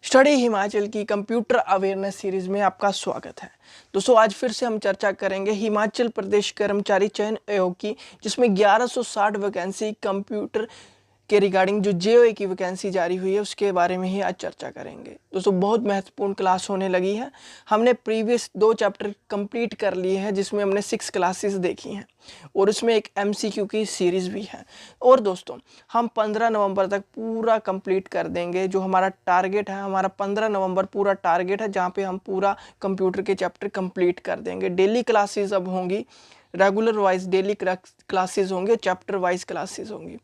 Study Himachal की computer awareness series में आपका स्वागत है। दोस्तों आज फिर से हम चर्चा करेंगे हिमाचल प्रदेश कर्मचारी चयन आयोग की, जिसमें 1160 वैकेंसी कंप्यूटर के रिगार्डिंग जो जेओए की वैकेंसी जारी हुई है उसके बारे में ही आज चर्चा करेंगे। दोस्तों बहुत महत्वपूर्ण क्लास होने लगी है। हमने प्रीवियस 2 चैप्टर कंप्लीट कर लिए हैं, जिसमें हमने 6 क्लासेस देखी हैं और उसमें एक एमसीक्यू की सीरीज़ भी है। और दोस्तों हम 15 नवंबर तक पूरा कंप्लीट कर देंगे। जो हमारा टारगेट है, हमारा 15 नवंबर पूरा टारगेट है, जहाँ पे हम पूरा कंप्यूटर के चैप्टर कंप्लीट कर देंगे। डेली क्लासेस अब होंगी, रेगुलर वाइज डेली क्लासेस होंगे, चैप्टर वाइज क्लासेस होंगी।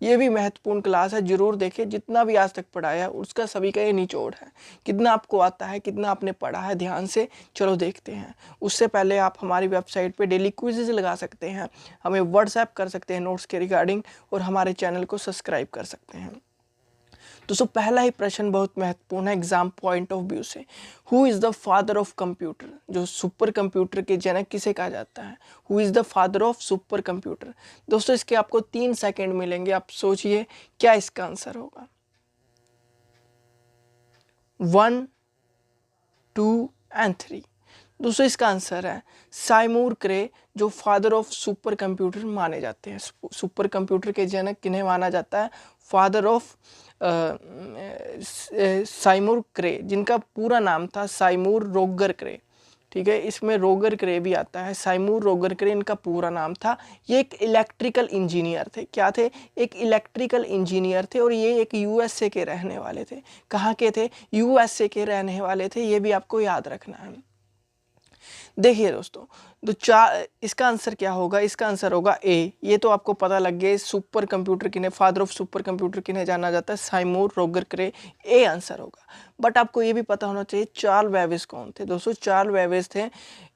ये भी महत्वपूर्ण क्लास है, जरूर देखिए। जितना भी आज तक पढ़ाया है उसका सभी का ये निचोड़ है। कितना आपको आता है, कितना आपने पढ़ा है, ध्यान से चलो देखते हैं। उससे पहले आप हमारी वेबसाइट पे डेली क्विज़ लगा सकते हैं, हमें व्हाट्सएप कर सकते हैं नोट्स के रिगार्डिंग, और हमारे चैनल को सब्सक्राइब कर सकते हैं। दोस्तों पहला ही प्रश्न बहुत महत्वपूर्ण है एग्जाम पॉइंट ऑफ व्यू से। Who is the father of computer? जो सुपर कंप्यूटर के जनक किसे कहा जाता है? Who is the father of super computer? दोस्तों इसके आपको 3 सेकंड मिलेंगे, आप सोचिए क्या इसका आंसर होगा। 1, 2 एंड 3। दोस्तों इसका आंसर है साइमूर क्रे, जो फादर ऑफ सुपर कंप्यूटर माने जाते हैं। सुपर कंप्यूटर के जनक किन्हें माना जाता है? फादर ऑफ साइमूर क्रे, जिनका पूरा नाम था साइमूर रोगर क्रे। ठीक है, इसमें रोगर क्रे भी आता है। साइमूर रोगर क्रे इनका पूरा नाम था। ये एक इलेक्ट्रिकल इंजीनियर थे। क्या थे? एक इलेक्ट्रिकल इंजीनियर थे, और ये एक यूएसए के रहने वाले थे। कहाँ के थे? यूएसए के रहने वाले थे। ये भी आपको याद रखना है। देखिए दोस्तों, तो इसका आंसर क्या होगा? इसका आंसर होगा ए। ये तो आपको पता लग गया, सुपर कंप्यूटर किन्हें, फादर ऑफ सुपर कंप्यूटर किन्हें जाना जाता है? साइमूर रोगर क्रे। ए आंसर होगा। बट आपको ये भी पता होना चाहिए चार्ल्स बेबेज कौन थे। दोस्तों चार्ल्स बेबेज थे,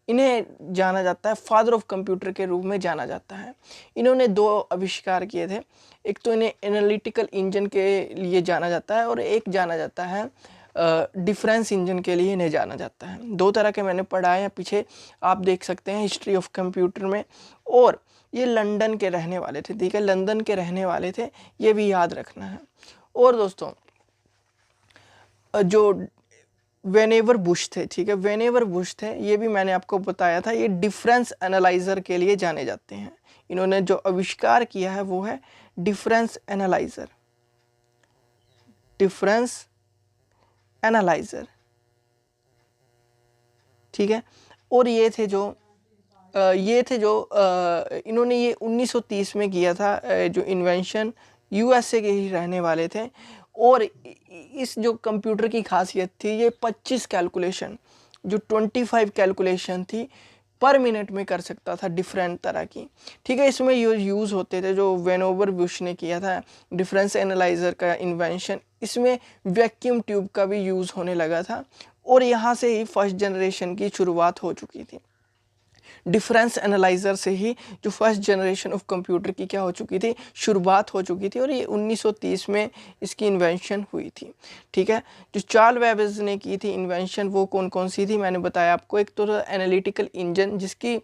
इन्हें जाना जाता है फादर ऑफ कंप्यूटर के रूप में जाना जाता है। इन्होंने 2 आविष्कार किए थे। एक तो इन्हें एनालिटिकल इंजन के लिए जाना जाता है, और एक जाना जाता है डिफरेंस इंजन के लिए इन्हें जाना जाता है। 2 तरह के मैंने पढ़ाए हैं पीछे, आप देख सकते हैं हिस्ट्री ऑफ कंप्यूटर में। और ये लंदन के रहने वाले थे। ठीक है, लंदन के रहने वाले थे, ये भी याद रखना है। और दोस्तों जो वेनेवर बुश थे, ठीक है, वेनेवर बुश थे, ये भी मैंने आपको बताया था, ये डिफरेंस एनालाइजर के लिए जाने जाते हैं। इन्होंने जो आविष्कार किया है वो है डिफरेंस एनालाइजर। डिफरेंस एनालाइजर, ठीक है। और ये थे जो इन्होंने ये 1930 में किया था। जो इन्वेंशन यूएसए के ही रहने वाले थे। और इस जो कंप्यूटर की खासियत थी, ये 25 कैलकुलेशन, जो 25 कैलकुलेशन थी पर मिनट में कर सकता था, डिफरेंट तरह की। ठीक है, इसमें यूज़ होते थे जो वेनोवर बुश ने किया था डिफरेंस एनालाइजर का इन्वेंशन। इसमें वैक्यूम ट्यूब का भी यूज़ होने लगा था, और यहाँ से ही फर्स्ट जनरेशन की शुरुआत हो चुकी थी। डिफरेंस एनालाइजर से ही जो फर्स्ट जनरेशन ऑफ कंप्यूटर की क्या हो चुकी थी, शुरुआत हो चुकी थी। और ये 1930 में इसकी इन्वेंशन हुई थी। ठीक है, जो चार्ल्स बेबेज ने की थी इन्वेंशन, वो कौन कौन सी थी मैंने बताया आपको। एक तो एनालिटिकल इंजन, जिसकी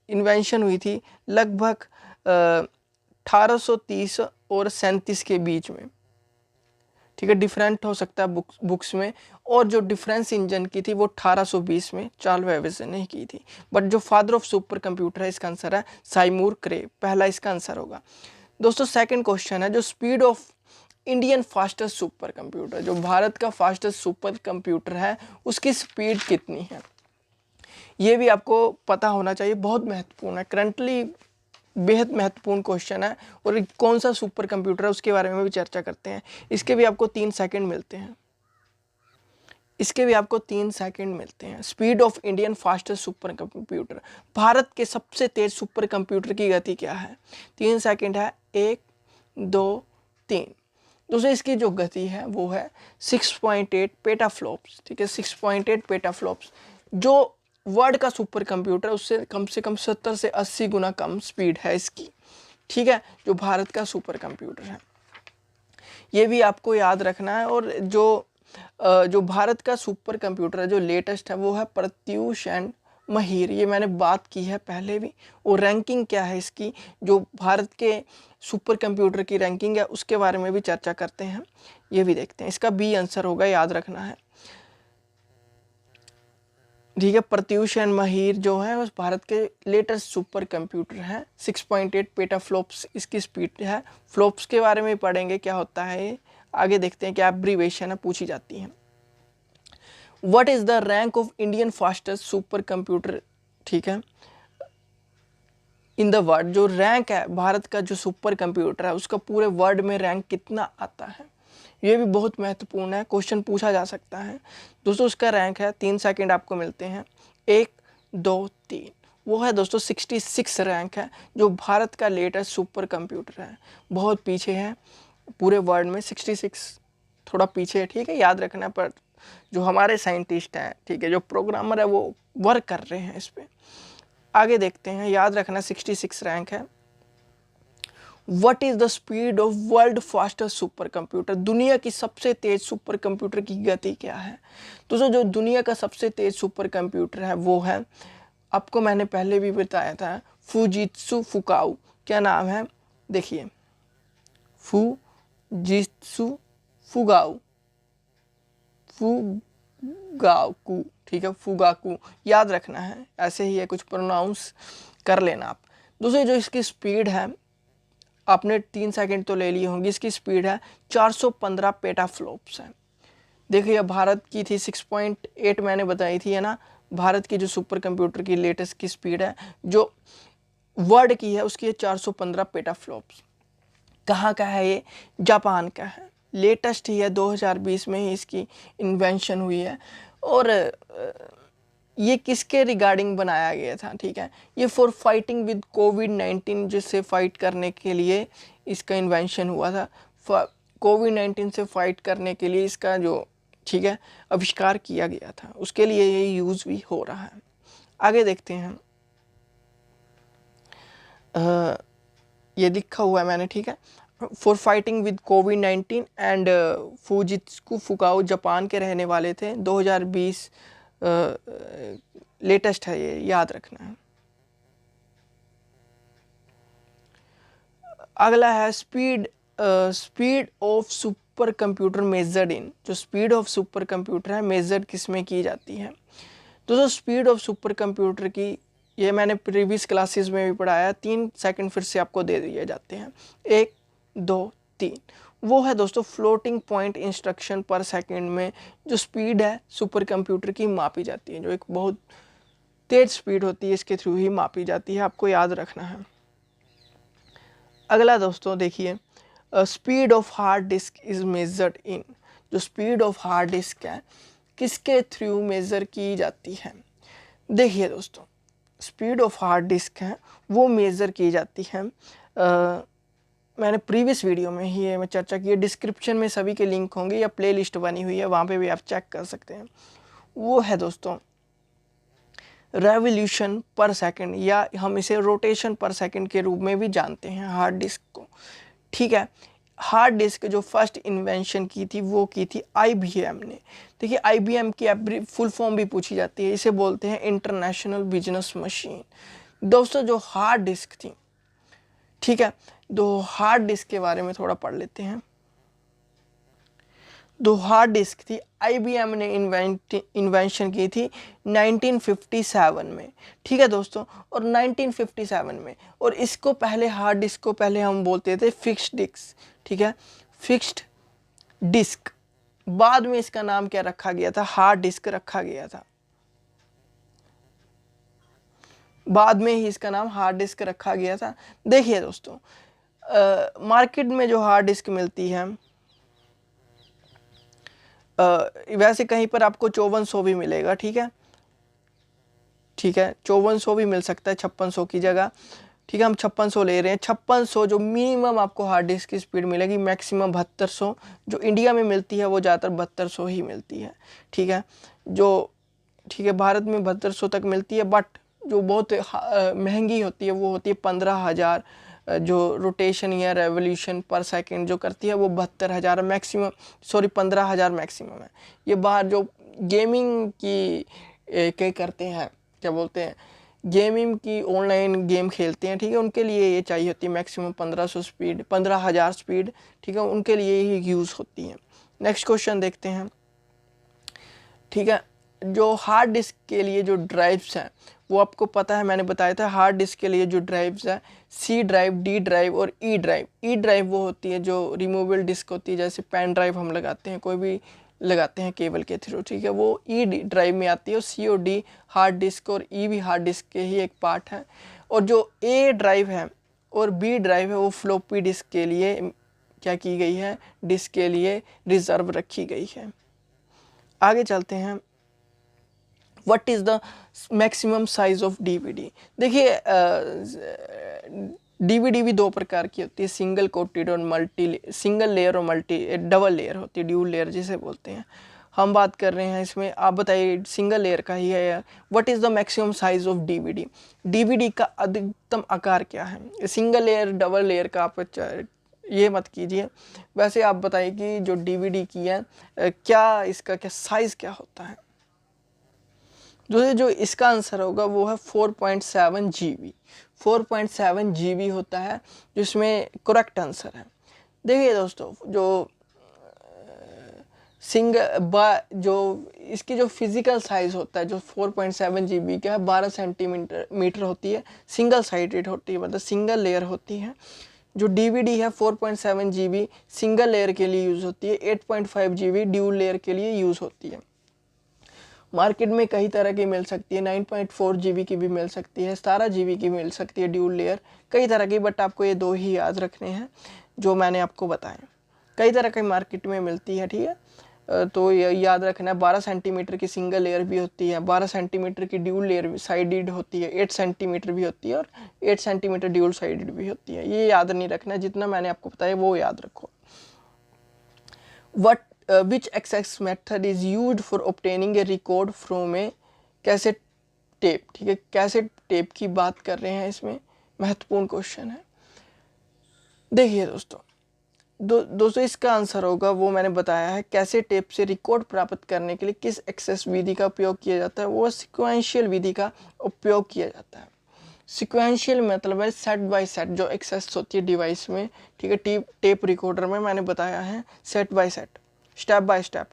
इन्वेंशन हुई थी लगभग 1830 और 37 के बीच में। ठीक है, डिफरेंट हो सकता है बुक्स में। और जो डिफरेंस इंजन की थी वो 1820 में चार्ल्स बेबेज ने की थी। बट जो फादर ऑफ सुपर कंप्यूटर है, इसका आंसर है साइमूर क्रे, पहला इसका आंसर होगा। दोस्तों सेकंड क्वेश्चन है, जो speed of Indian fastest super computer, जो भारत का फास्टेस्ट सुपर कंप्यूटर है, उसकी स्पीड कितनी है? ये भी आपको पता होना चाहिए, बहुत महत्वपूर्ण है, करंटली बेहद महत्वपूर्ण क्वेश्चन है। और कौन सा सुपर कंप्यूटर है उसके बारे में भी चर्चा करते हैं। इसके भी आपको 3 सेकंड मिलते हैं। Speed of Indian fastest super computer, Bharat के सबसे तेज सुपर कंप्यूटर की गति क्या है? 3 सेकंड है, 1, 2, 3। दोस्तों इसकी जो गति है वो है 6.8 पेटाफ्लॉप्स। ठीक है, 6.8 पेटाफ्लॉप्स। जो वर्ल्ड का सुपर कंप्यूटर उससे कम 70 से 80 गुना कम स्पीड है इसकी। ठीक है, जो भारत का सुपर कंप्यूटर है, ये भी आपको याद रखना है। और जो भारत का सुपर कंप्यूटर है, जो लेटेस्ट है, वो है प्रत्यूष एंड महीर, ये मैंने बात की है पहले भी। और रैंकिंग क्या है इसकी, जो भारत के सुपर कंप्यूटर की रैंकिंग है उसके बारे में भी चर्चा करते हैं, ये भी देखते हैं। इसका बी आंसर होगा, याद रखना है। ठीक है, प्रत्यूष एंड महीर जो है उस भारत के लेटेस्ट सुपर कंप्यूटर है। 6.8 पेटा फ्लॉप्स इसकी स्पीड है। फ्लॉप्स के बारे में पढ़ेंगे क्या होता है ये, आगे देखते हैं क्या एब्रीवेशन है, पूछी जाती है। What is the rank of Indian fastest super computer, ठीक है, इन द वर्ल्ड। जो रैंक है भारत का जो सुपर कंप्यूटर है उसका पूरे वर्ल्ड में रैंक कितना आता है, ये भी बहुत महत्वपूर्ण है, क्वेश्चन पूछा जा सकता है। दोस्तों उसका रैंक है, 3 सेकंड आपको मिलते हैं, 1 2 3, वो है दोस्तों 66 रैंक है, जो भारत का लेटेस्ट सुपर कंप्यूटर है। बहुत पीछे है पूरे वर्ल्ड में, 66 थोड़ा पीछे है, ठीक है, याद रखना। पर जो हमारे साइंटिस्ट हैं, ठीक है, जो प्रोग्रामर है वो वर्क कर रहे हैं इस पर। आगे देखते हैं, याद रखना 66 रैंक है। What is the speed of world fastest super computer, दुनिया की सबसे तेज सुपर कंप्यूटर की गति क्या है। दोस्तों जो दुनिया का सबसे तेज सुपर कंप्यूटर है वो है, आपको मैंने पहले भी बताया था, फुजित्सु फुकाऊ। क्या नाम है, देखिए, फुजित्सु फुगाऊ, फुगाकू, ठीक है, फुगाकू, याद रखना है, ऐसे ही है, कुछ प्रोनाउंस कर लेना आप। दूसरी जो इसकी स्पीड है, आपने 3 सेकंड तो ले लिए होंगे, इसकी स्पीड है 415 पेटा फ्लॉप्स है। देखिए भारत की थी 6.8 मैंने बताई थी, है ना। भारत की जो सुपर कंप्यूटर की लेटेस्ट की स्पीड है, जो वर्ल्ड की है, उसकी है 415 पेटा फ्लॉप्स। कहाँ का है ये, जापान का है, लेटेस्ट ही है, 2020 में ही इसकी इन्वेंशन हुई है। और ये किसके रिगार्डिंग बनाया गया था, ठीक है, ये फॉर फाइटिंग विद कोविड-19, जिससे फाइट करने के लिए इसका इन्वेंशन हुआ था। कोविड-19 से फाइट करने के लिए इसका जो, ठीक है, आविष्कार किया गया था, उसके लिए ये यूज़ भी हो रहा है। आगे देखते हैं, ये लिखा हुआ है मैंने, ठीक है, फॉर फाइटिंग विद कोविड-19 एंड फुजित्सु फुकाओ जापान के रहने वाले थे। 2020 लेटेस्ट है ये, याद रखना है। अगला है speed of super computer measured in, जो स्पीड ऑफ सुपर कंप्यूटर है मेजर्ड किस में की जाती है। दोस्तों स्पीड ऑफ सुपर कंप्यूटर की, ये मैंने प्रीवियस क्लासेस में भी पढ़ाया, 3 सेकंड फिर से आपको दे दिए जाते हैं, 1 2 3, वो है दोस्तों फ्लोटिंग पॉइंट इंस्ट्रक्शन पर सेकंड में जो स्पीड है सुपर कंप्यूटर की मापी जाती है, जो एक बहुत तेज स्पीड होती है, इसके थ्रू ही मापी जाती है, आपको याद रखना है। अगला दोस्तों देखिए, speed of hard disk is measured in, जो स्पीड ऑफ हार्ड डिस्क है किसके थ्रू मेजर की जाती है। देखिए दोस्तों, स्पीड ऑफ हार्ड डिस्क है वो मेजर की जाती है, मैंने प्रीवियस वीडियो में ही मैं चर्चा की है, डिस्क्रिप्शन में सभी के लिंक होंगे या प्लेलिस्ट बनी हुई है, वहाँ पे भी आप चेक कर सकते हैं। वो है दोस्तों रेवोल्यूशन पर सेकंड, या हम इसे रोटेशन पर सेकंड के रूप में भी जानते हैं हार्ड डिस्क को, ठीक है। हार्ड डिस्क जो फर्स्ट इन्वेंशन की थी वो की थी IBM ने। देखिए IBM की फुल फॉर्म भी पूछी जाती है, इसे बोलते हैं इंटरनेशनल बिजनेस मशीन। दोस्तों जो हार्ड डिस्क थी, ठीक है, दो हार्ड डिस्क के बारे में थोड़ा पढ़ लेते हैं। दो हार्ड डिस्क थी, IBM ने इन्वेंशन की थी 1957 में, ठीक है दोस्तों, और 1957 में, और इसको पहले हार्ड डिस्क को पहले हम बोलते थे फिक्स्ड डिस्क, ठीक है, फिक्स्ड डिस्क। बाद में इसका नाम क्या रखा गया था, हार्ड डिस्क रखा गया था, बाद में ही इसका नाम हार्ड डिस्क रखा गया था। देखिए दोस्तों मार्केट में जो हार्ड डिस्क मिलती है, वैसे कहीं पर आपको 5400 भी मिलेगा, ठीक है, ठीक है, 5400 भी मिल सकता है 5600 की जगह, ठीक है, हम 5600 ले रहे हैं। 5600 जो मिनिमम आपको हार्ड डिस्क की स्पीड मिलेगी, मैक्सिमम 7200 जो इंडिया में मिलती है वो ज़्यादातर 7200 ही मिलती है, ठीक है, जो, ठीक है, भारत में 7200 तक मिलती है, बट जो बहुत महंगी होती है वो होती है 15,000, जो रोटेशन या रेवोल्यूशन पर सेकंड जो करती है वो 72,000 मैक्सिमम, सॉरी 15,000 मैक्सिमम है। ये बाहर जो गेमिंग की के करते हैं, क्या बोलते हैं, गेमिंग की ऑनलाइन गेम खेलते हैं, ठीक है, उनके लिए ये चाहिए होती है मैक्सिमम 1500 स्पीड, 15,000 स्पीड, ठीक है, उनके लिए ही यूज़ होती है। नेक्स्ट क्वेश्चन देखते हैं, ठीक है। जो हार्ड डिस्क के लिए जो ड्राइव्स हैं वो आपको पता है, मैंने बताया था हार्ड डिस्क के लिए जो ड्राइव्स है सी ड्राइव, डी ड्राइव और ई ड्राइव। ई ड्राइव वो होती है जो रिमूवेबल डिस्क होती है, जैसे पेन ड्राइव हम लगाते हैं, कोई भी लगाते हैं केबल के थ्रू, ठीक है, वो ई ड्राइव में आती है। और सी और डी हार्ड डिस्क और ई भी हार्ड डिस्क के ही एक पार्ट है। और जो ए ड्राइव है और बी ड्राइव है वो फ्लॉपी डिस्क के लिए क्या की गई है, डिस्क के लिए रिजर्व रखी गई है। आगे चलते हैं, what is the maximum size of DVD. देखिए डीवीडी भी दो प्रकार की होती है, सिंगल कोटेड और मल्टी, सिंगल लेयर और मल्टी डबल लेयर होती है, ड्यूल लेयर जिसे बोलते हैं। हम बात कर रहे हैं इसमें, आप बताइए सिंगल लेयर का ही है यार। What is the maximum size of DVD, DVD का अधिकतम आकार क्या है। सिंगल लेयर डबल लेयर का आप ये मत कीजिए, वैसे आप बताइए कि जो डीवीडी की है क्या इसका क्या साइज़ क्या होता है। जो इसका आंसर होगा वो है 4.7 GB। 4.7 GB होता है जिसमें करेक्ट आंसर है। देखिए दोस्तों, जो जो इसकी जो फिजिकल साइज होता है जो 4.7 GB का है, 12 सेंटीमीटर होती है, सिंगल साइडेड होती है, मतलब सिंगल लेयर होती है। जो डीवीडी है 4.7 GB सिंगल लेयर के लिए यूज़ होती है, 8.5 GB ड्यूल लेयर के लिए यूज़ होती है। मार्केट में कई तरह की मिल सकती है, 9.4 GB की भी मिल सकती है, 17 GB की मिल सकती है ड्यूल लेयर, कई तरह की, बट आपको ये दो ही याद रखने हैं जो मैंने आपको बताए। कई तरह की मार्केट में मिलती है, ठीक है, तो ये याद रखना है। 12 सेंटीमीटर की सिंगल लेयर भी होती है, 12 सेंटीमीटर की ड्यूल लेयर साइडेड होती है, 8 सेंटीमीटर भी होती है और 8 सेंटीमीटर ड्यूल साइडेड भी होती है। ये याद नहीं रखना, जितना मैंने आपको बताया वो याद रखो। Which access method is used for obtaining a record from a cassette tape, ठीक है, कैसेट टेप की बात कर रहे हैं, इसमें महत्वपूर्ण क्वेश्चन है। देखिए दोस्तों इसका आंसर होगा वो मैंने बताया है, कैसेट टेप से रिकॉर्ड प्राप्त करने के लिए किस एक्सेस विधि का उपयोग किया जाता है, वो सिक्वेंशियल विधि का उपयोग किया जाता है। सिक्वेंशियल मतलब है सेट बाय सेट जो एक्सेस होती है डिवाइस में, ठीक है, टेप रिकॉर्डर में मैंने बताया है set by set, step by step.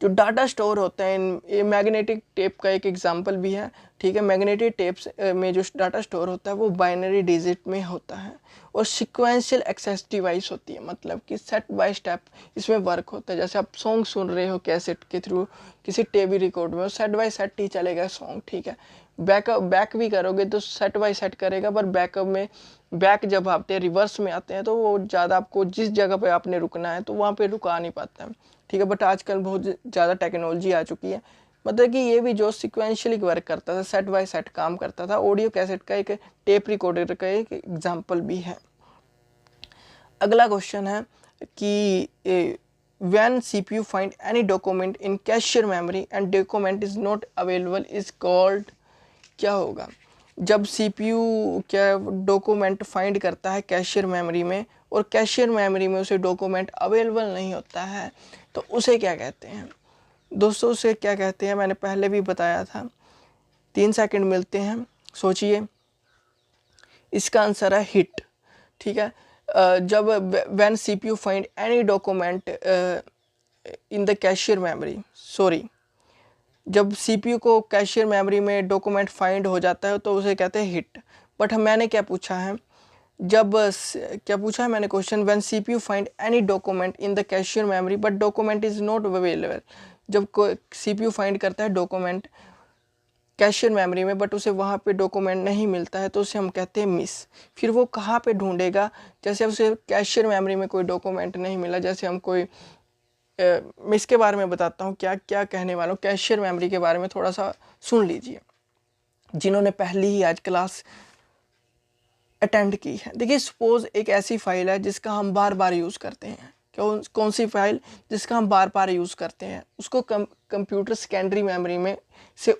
जो डाटा स्टोर होते हैं, ये मैग्नेटिक टेप का एक एग्जांपल भी है, ठीक है, मैग्नेटिक टेप्स में जो डाटा स्टोर होता है वो बाइनरी डिजिट में होता है। और सिक्वेंशियल एक्सेस डिवाइस होती है, मतलब कि सेट बाय स्टेप इसमें वर्क होता है। जैसे आप सॉन्ग सुन रहे हो कैसेट के थ्रू किसी टेप रिकॉर्ड में, सेट बाय सेट ही चलेगा सॉन्ग, ठीक है। बैक भी करोगे तो सेट बाय सेट करेगा, पर बैकअप में बैक जब आते हैं रिवर्स में आते हैं तो वो ज़्यादा आपको जिस जगह पे आपने रुकना है तो वहाँ पे रुका नहीं पाता है, ठीक है। बट आजकल बहुत ज़्यादा टेक्नोलॉजी आ चुकी है, मतलब कि ये भी जो सिक्वेंशियली वर्क करता था, सेट बाय सेट काम करता था, ऑडियो कैसेट का एक टेप रिकॉर्डर का एक एग्जाम्पल भी है। अगला क्वेश्चन है कि when CPU find any document in cache memory and document is not available is called, क्या होगा। जब CPU क्या डॉक्यूमेंट फाइंड करता है कैशियर मेमोरी में और कैशियर मेमोरी में उसे डॉक्यूमेंट अवेलेबल नहीं होता है तो उसे क्या कहते हैं दोस्तों, उसे क्या कहते हैं मैंने पहले भी बताया था। 3 सेकंड मिलते हैं, सोचिए। इसका आंसर है हिट, ठीक है। जब when CPU find any document in the cashier memory, sorry, जब CPU को कैशियर मेमोरी में डॉक्यूमेंट फाइंड हो जाता है तो उसे कहते हैं हिट। बट मैंने क्या पूछा है, क्या पूछा है मैंने question, when CPU find any document in the cashier memory but document is not available. जब CPU फाइंड करता है डॉक्यूमेंट कैशियर मेमोरी में बट उसे वहाँ पे डॉक्यूमेंट नहीं मिलता है तो उसे हम कहते हैं मिस। फिर वो कहाँ पे ढूंढेगा, जैसे उसे कैशियर मेमोरी में कोई डॉक्यूमेंट नहीं मिला, जैसे हम कोई मैं इसके बारे में बताता हूँ क्या क्या कहने वाला हूँ। कैशियर मेमोरी के बारे में थोड़ा सा सुन लीजिए जिन्होंने पहली ही आज क्लास अटेंड की है। देखिए सपोज एक ऐसी फाइल है जिसका हम बार बार यूज़ करते हैं, कौन सी फाइल जिसका हम बार बार यूज़ करते हैं, उसको कंप्यूटर सेकेंडरी मेमोरी से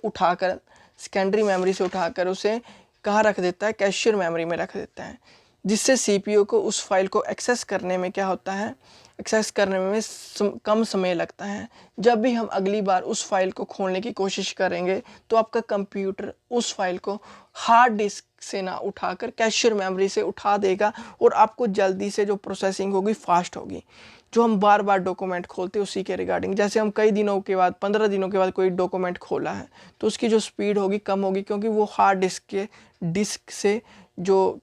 उठाकर उसे कहाँ रख देता है, कैशियर मेमोरी में रख देता है, जिससे CPU को उस फाइल को एक्सेस करने में क्या होता है, एक्सेस करने में कम समय लगता है। जब भी हम अगली बार उस फाइल को खोलने की कोशिश करेंगे तो आपका कंप्यूटर उस फाइल को हार्ड डिस्क से ना उठाकर कैशर मेमोरी से उठा देगा और आपको जल्दी से जो प्रोसेसिंग होगी फास्ट होगी। जो हम बार बार डॉक्यूमेंट खोलते हैं उसी के रिगार्डिंग, जैसे हम कई दिनों के बाद 15 दिनों के बाद कोई डॉक्यूमेंट खोला है तो उसकी जो स्पीड होगी कम होगी, क्योंकि वो हार्ड डिस्क से जो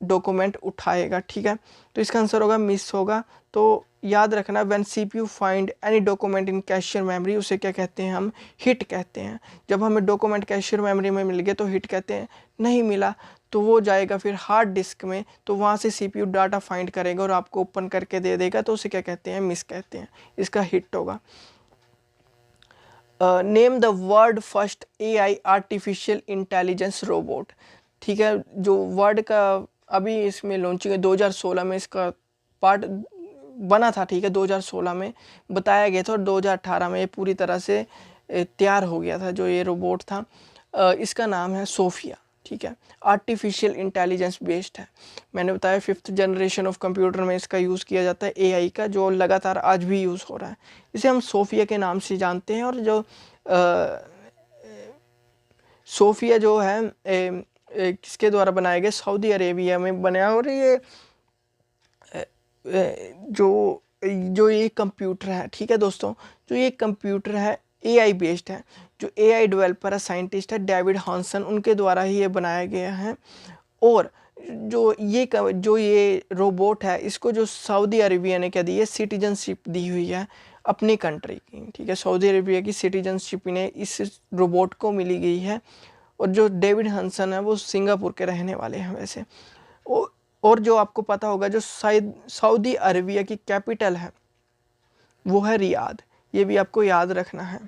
डॉक्यूमेंट उठाएगा। ठीक है, तो इसका आंसर होगा मिस होगा। तो याद रखना, when CPU find any document in कैशर memory, उसे क्या कहते हैं हम? हिट कहते हैं। जब हमें डॉक्यूमेंट कैशर मेमोरी में मिल गए तो हिट कहते हैं, नहीं मिला तो वो जाएगा फिर हार्ड डिस्क में, तो वहाँ से सीपीयू डाटा फाइंड करेगा और आपको ओपन करके दे देगा, तो उसे क्या कहते हैं? मिस कहते हैं। इसका हिट होगा। Name the word first AI artificial intelligence robot. ठीक है, जो वर्ड का अभी इसमें लॉन्चिंग है 2016 में, इसका पार्ट बना था। ठीक है, 2016 में बताया गया था और 2018 में ये पूरी तरह से तैयार हो गया था जो ये रोबोट था। इसका नाम है सोफिया। ठीक है, आर्टिफिशियल इंटेलिजेंस बेस्ड है। मैंने बताया 5th जनरेशन ऑफ कंप्यूटर में इसका यूज़ किया जाता है एआई का, जो लगातार आज भी यूज़ हो रहा है। इसे हम सोफिया के नाम से जानते हैं। और जो सोफिया जो है किसके द्वारा बनाया गया? सऊदी अरेबिया में बनाया। और ये जो ये कंप्यूटर है, ठीक है दोस्तों, जो ये कंप्यूटर है एआई बेस्ड है। जो एआई डेवलपर है, साइंटिस्ट है डेविड हॉनसन, उनके द्वारा ही ये बनाया गया है। और जो ये रोबोट है, इसको जो सऊदी अरेबिया ने क्या दी है? सिटीजनशिप दी हुई है अपनी कंट्री की। ठीक है, सऊदी अरेबिया की सिटीजनशिप ने इस रोबोट को मिली गई है। और जो डेविड हॉनसन है वो सिंगापुर के रहने वाले हैं वैसे। और जो आपको पता होगा, जो सऊदी अरेबिया की कैपिटल है वो है रियाद। ये भी आपको याद रखना है।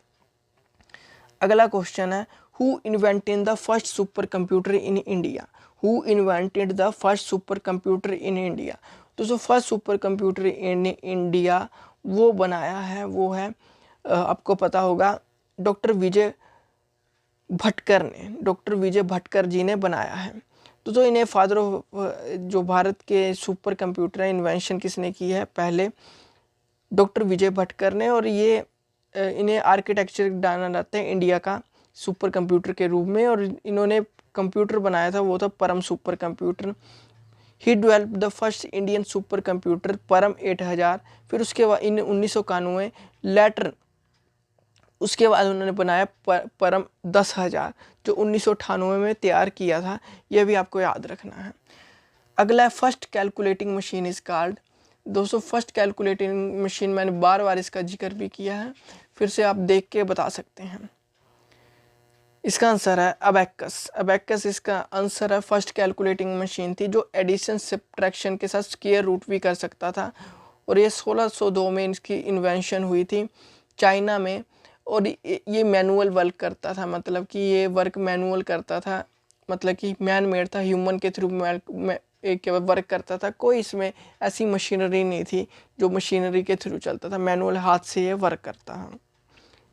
अगला क्वेश्चन है, who invented the first super computer in India? Who invented the first super computer in India? तो जो first super computer in India वो बनाया है वो है आपको पता होगा डॉक्टर विजय भटकर जी ने बनाया है। तो इन्हें फादर ऑफ जो भारत के सुपर कंप्यूटर इन्वेंशन किसने की है? पहले डॉक्टर विजय भटकर ने। और ये इन्हें आर्किटेक्चर डालना जाता है इंडिया का सुपर कंप्यूटर के रूप में। और इन्होंने कंप्यूटर बनाया था वो था परम super computer. He develop the first Indian super computer परम 8000। फिर उसके बाद इन 1991 लेटर उसके बाद उन्होंने बनाया परम 10,000, जो 1998 में तैयार किया था। यह भी आपको याद रखना है। अगला है, first calculating machine is called. दोस्तों, फर्स्ट कैलकुलेटिंग मशीन मैंने बार बार इसका जिक्र भी किया है, फिर से आप देख के बता सकते हैं। इसका आंसर है अबैकस। अबैकस इसका आंसर है। फर्स्ट कैलकुलेटिंग मशीन थी जो एडिशन सब्ट्रैक्शन के साथ स्क्वायर रूट भी कर सकता था। और ये 1602 में इसकी इन्वेंशन हुई थी चाइना में। और ये मैनुअल वर्क करता था, मतलब कि ये वर्क मैनुअल करता था, मतलब कि मैन मेड था, ह्यूमन के थ्रू एक वर्क करता था। कोई इसमें ऐसी मशीनरी नहीं थी जो मशीनरी के थ्रू चलता था, मैनुअल हाथ से ये वर्क करता है।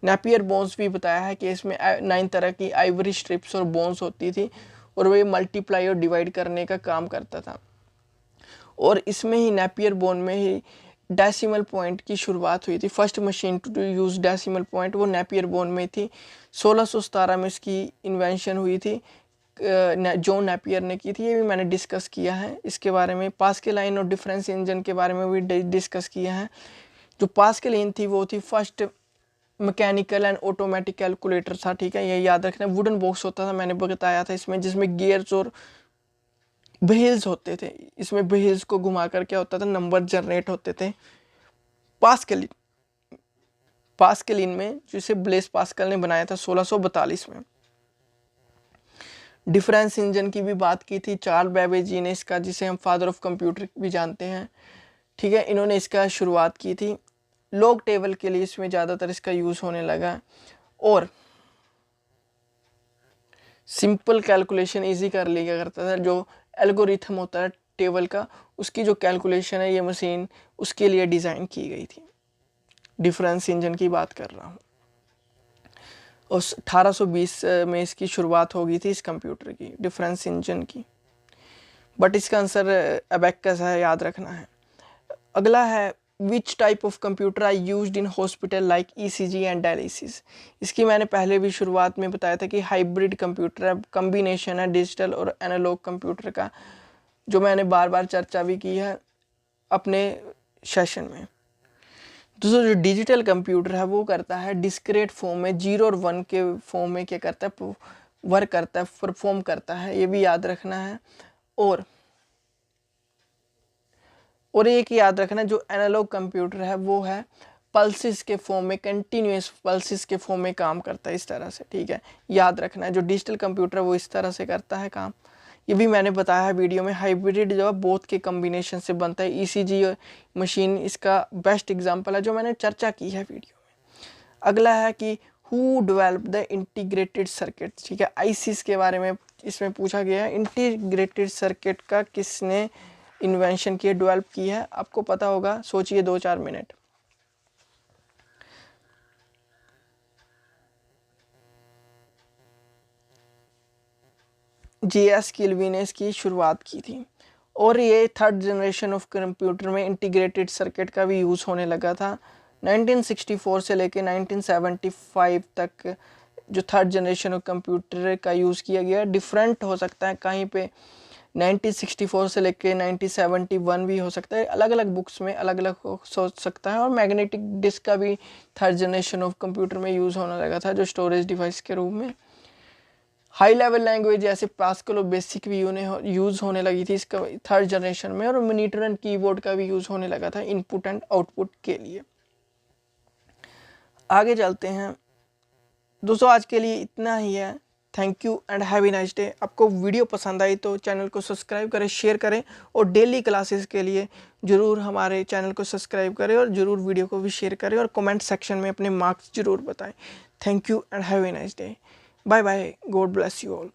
नेपियर बोन्स भी बताया है कि इसमें 9 तरह की आइवरी स्ट्रिप्स और बोन्स होती थी और वे मल्टीप्लाई और डिवाइड करने का काम करता था। और इसमें ही नेपियर बोन में ही डेसिमल पॉइंट की शुरुआत हुई थी। First machine to use decimal point वो नेपियर बोन में थी। 1617 में इसकी इन्वेंशन हुई थी, जॉन नेपियर ने की थी। ये भी मैंने डिस्कस किया है इसके बारे में। पास्कल लाइन और डिफरेंस इंजन के बारे में भी डिस्कस किया है। जो पास्कल लाइन थी वो थी first mechanical and automatic calculator था। ठीक है, ये याद रखना। वुडन बॉक्स होता था, मैंने बताया था इसमें, जिसमें गियर्स और व्हील्स होते थे। इसमें व्हील्स को घुमाकर क्या होता था, नंबर जनरेट होते थे। पास्कलिन में, जिसे ब्लेस पास्कल ने बनाया था 1642 में। डिफरेंस इंजन की भी बात की थी चार्ल्स बेबेज जी ने इसका, जिसे हम फादर ऑफ कंप्यूटर भी जानते हैं। ठीक है, इन्होंने इसका शुरुआत की थी। लॉग टेबल के लिए इसमें ज़्यादातर इसका यूज़ होने लगा। और सिंपल कैलकुलेशन इजी कर लिया करता था। जो एल्गोरिथम होता है टेबल का, उसकी जो कैलकुलेशन है ये मशीन उसके लिए डिज़ाइन की गई थी। डिफरेंस इंजन की बात कर रहा हूँ। और 1820 में इसकी शुरुआत हो गई थी इस कंप्यूटर की, डिफरेंस इंजन की। बट इसका आंसर अबैकस है, याद रखना है। अगला है which type of computer are used in hospital like ECG and dialysis. इसकी मैंने पहले भी शुरुआत में बताया था कि हाइब्रिड कंप्यूटर है, कम्बिनेशन है डिजिटल और एनालॉग कंप्यूटर का, जो मैंने बार बार चर्चा भी की है अपने सेशन में। दोस्तों जो डिजिटल कंप्यूटर है वो करता है डिस्क्रीट फॉर्म में, 0 और 1 के फॉर्म में क्या करता है, वर्क करता है, परफॉर्म करता है, ये भी याद रखना है। और एक याद रखना, जो एनालॉग कंप्यूटर है वो है पल्सेस के फॉर्म में, कंटिन्यूस पल्सेस के फॉर्म में काम करता है इस तरह से, ठीक है, याद रखना है। जो डिजिटल कंप्यूटर है वो इस तरह से करता है काम, ये भी मैंने बताया है वीडियो में। हाइब्रिड जो है बोथ के कम्बिनेशन से बनता है, ईसीजी मशीन इसका बेस्ट एग्जांपल है जो मैंने चर्चा की है वीडियो में। अगला है कि who develop the integrated circuit, ठीक है, आईसीस के बारे में इसमें पूछा गया है। इंटीग्रेटेड सर्किट का किसने इन्वेंशन की है, डेवलप की है, आपको पता होगा, सोचिए 2-4 मिनट। J.S. किल्वी ने इसकी शुरुआत की थी। और ये थर्ड जनरेशन ऑफ कंप्यूटर में इंटीग्रेटेड सर्किट का भी यूज़ होने लगा था 1964 से लेके 1975 तक। जो थर्ड जनरेशन ऑफ कंप्यूटर का यूज़ किया गया, डिफरेंट हो सकता है, कहीं पे 1964 से लेके 1971 भी हो सकता है, अलग अलग बुक्स में अलग अलग हो सकता है। और मैग्नेटिक डिस्क का भी थर्ड जनरेशन ऑफ कंप्यूटर में यूज़ होने लगा था, जो स्टोरेज डिवाइस के रूप में। हाई लेवल लैंग्वेज जैसे पास्कल और बेसिक भी यूज़ होने लगी थी इसका थर्ड जनरेशन में। और मॉनिटर एंड कीबोर्ड का भी यूज़ होने लगा था इनपुट एंड आउटपुट के लिए। आगे चलते हैं दोस्तों, आज के लिए इतना ही है। Thank you and have a nice day. आपको वीडियो पसंद आई तो चैनल को सब्सक्राइब करें, शेयर करें, और डेली क्लासेस के लिए ज़रूर हमारे चैनल को सब्सक्राइब करें, और ज़रूर वीडियो को भी शेयर करें, और कमेंट सेक्शन में अपने मार्क्स ज़रूर बताएं। Thank you and have a nice day. Bye bye, God bless you all.